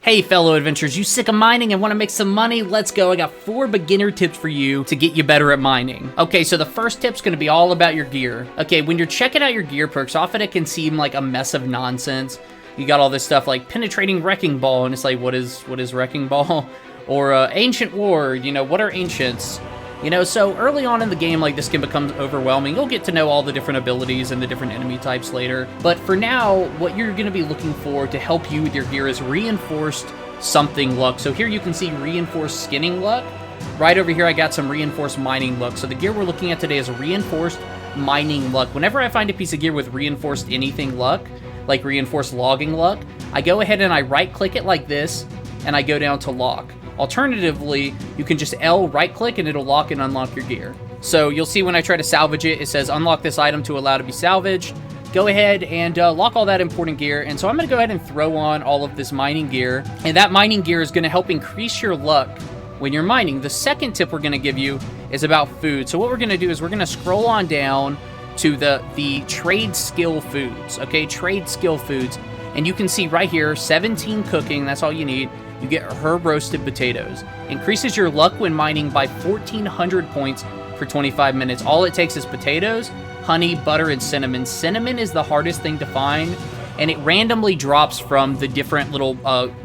Hey fellow adventurers, you sick of mining and want to make some money? Let's go. I got 4 beginner tips for you to get you better at mining. Okay, so the first tip's going to be all about your gear. Okay, when you're checking out your gear perks, often it can seem like a mess of nonsense. You got all this stuff like penetrating wrecking ball, and it's like, what is wrecking ball? Or ancient ward, what are ancients? So early on in the game, like, this can become overwhelming. You'll get to know all the different abilities and the different enemy types later. But for now, what you're going to be looking for to help you with your gear is reinforced something luck. So here you can see reinforced skinning luck. Right over here, I got some reinforced mining luck. So the gear we're looking at today is reinforced mining luck. Whenever I find a piece of gear with reinforced anything luck, like reinforced logging luck, I go ahead and I right-click it like this, and I go down to lock. Alternatively, you can just L right-click and it'll lock and unlock your gear. So you'll see when I try to salvage it, it says unlock this item to allow to be salvaged. Go ahead and lock all that important gear. And so I'm going to go ahead and throw on all of this mining gear. And that mining gear is going to help increase your luck when you're mining. The second tip we're going to give you is about food. So what we're going to do is we're going to scroll on down to the trade skill foods. Okay, trade skill foods. And you can see right here, 17 cooking, that's all you need. You get herb roasted potatoes. Increases your luck when mining by 1,400 points for 25 minutes. All it takes is potatoes, honey, butter, and cinnamon. Cinnamon is the hardest thing to find, and it randomly drops from the different little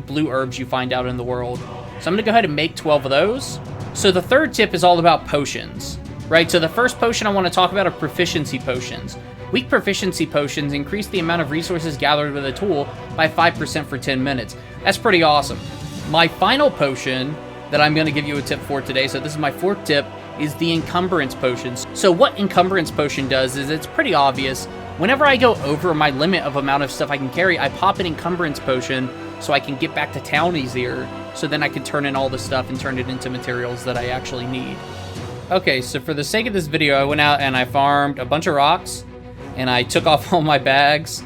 blue herbs you find out in the world. So I'm gonna go ahead and make 12 of those. So the third tip is all about potions, right? So the first potion I wanna talk about are proficiency potions. Weak proficiency potions increase the amount of resources gathered with a tool by 5% for 10 minutes. That's pretty awesome. My final potion that I'm going to give you a tip for today, so this is my 4th tip, is the encumbrance potions. So what encumbrance potion does is it's pretty obvious. Whenever I go over my limit of amount of stuff I can carry, I pop an encumbrance potion so I can get back to town easier, so then I can turn in all the stuff and turn it into materials that I actually need. Okay, so for the sake of this video, I went out and I farmed a bunch of rocks, and I took off all my bags,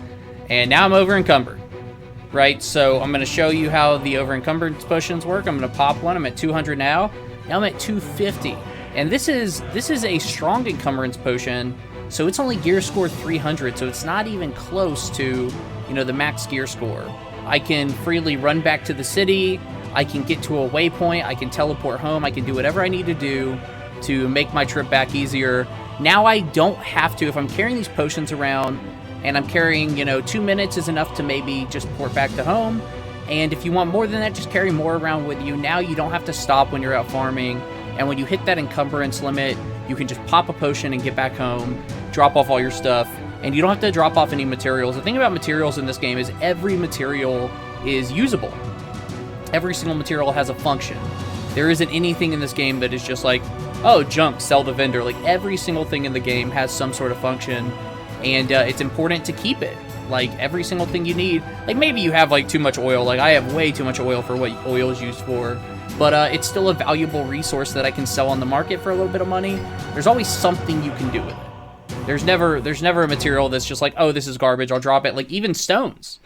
and now I'm over encumbered. Right, so I'm going to show you how the over encumbrance potions work. I'm going to pop one. I'm at 200 now. Now I'm at 250. And this is a strong encumbrance potion, so it's only gear score 300, so it's not even close to, the max gear score. I can freely run back to the city. I can get to a waypoint. I can teleport home. I can do whatever I need to do to make my trip back easier. Now I don't have to, if I'm carrying these potions around, and I'm carrying, 2 minutes is enough to maybe just port back to home. And if you want more than that, just carry more around with you. Now you don't have to stop when you're out farming. And when you hit that encumbrance limit, you can just pop a potion and get back home, drop off all your stuff, and you don't have to drop off any materials. The thing about materials in this game is every material is usable. Every single material has a function. There isn't anything in this game that is just like, oh, junk, sell the vendor. Like, every single thing in the game has some sort of function. And it's important to keep it. Like, every single thing you need. Like, maybe you have, too much oil. Like, I have way too much oil for what oil is used for. But it's still a valuable resource that I can sell on the market for a little bit of money. There's always something you can do with it. There's never a material that's just like, oh, this is garbage, I'll drop it. Like, even stones.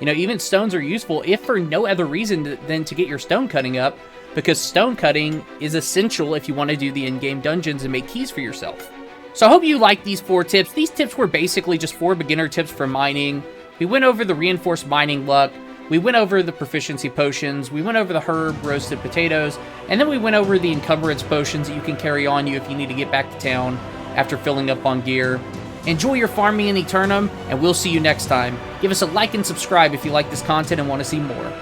Even stones are useful, if for no other reason than to get your stone cutting up. Because stone cutting is essential if you want to do the in-game dungeons and make keys for yourself. So I hope you liked these 4 tips. These tips were basically just 4 beginner tips for mining. We went over the reinforced mining luck. We went over the proficiency potions. We went over the herb roasted potatoes. And then we went over the encumbrance potions that you can carry on you if you need to get back to town after filling up on gear. Enjoy your farming in Eternum, and we'll see you next time. Give us a like and subscribe if you like this content and want to see more.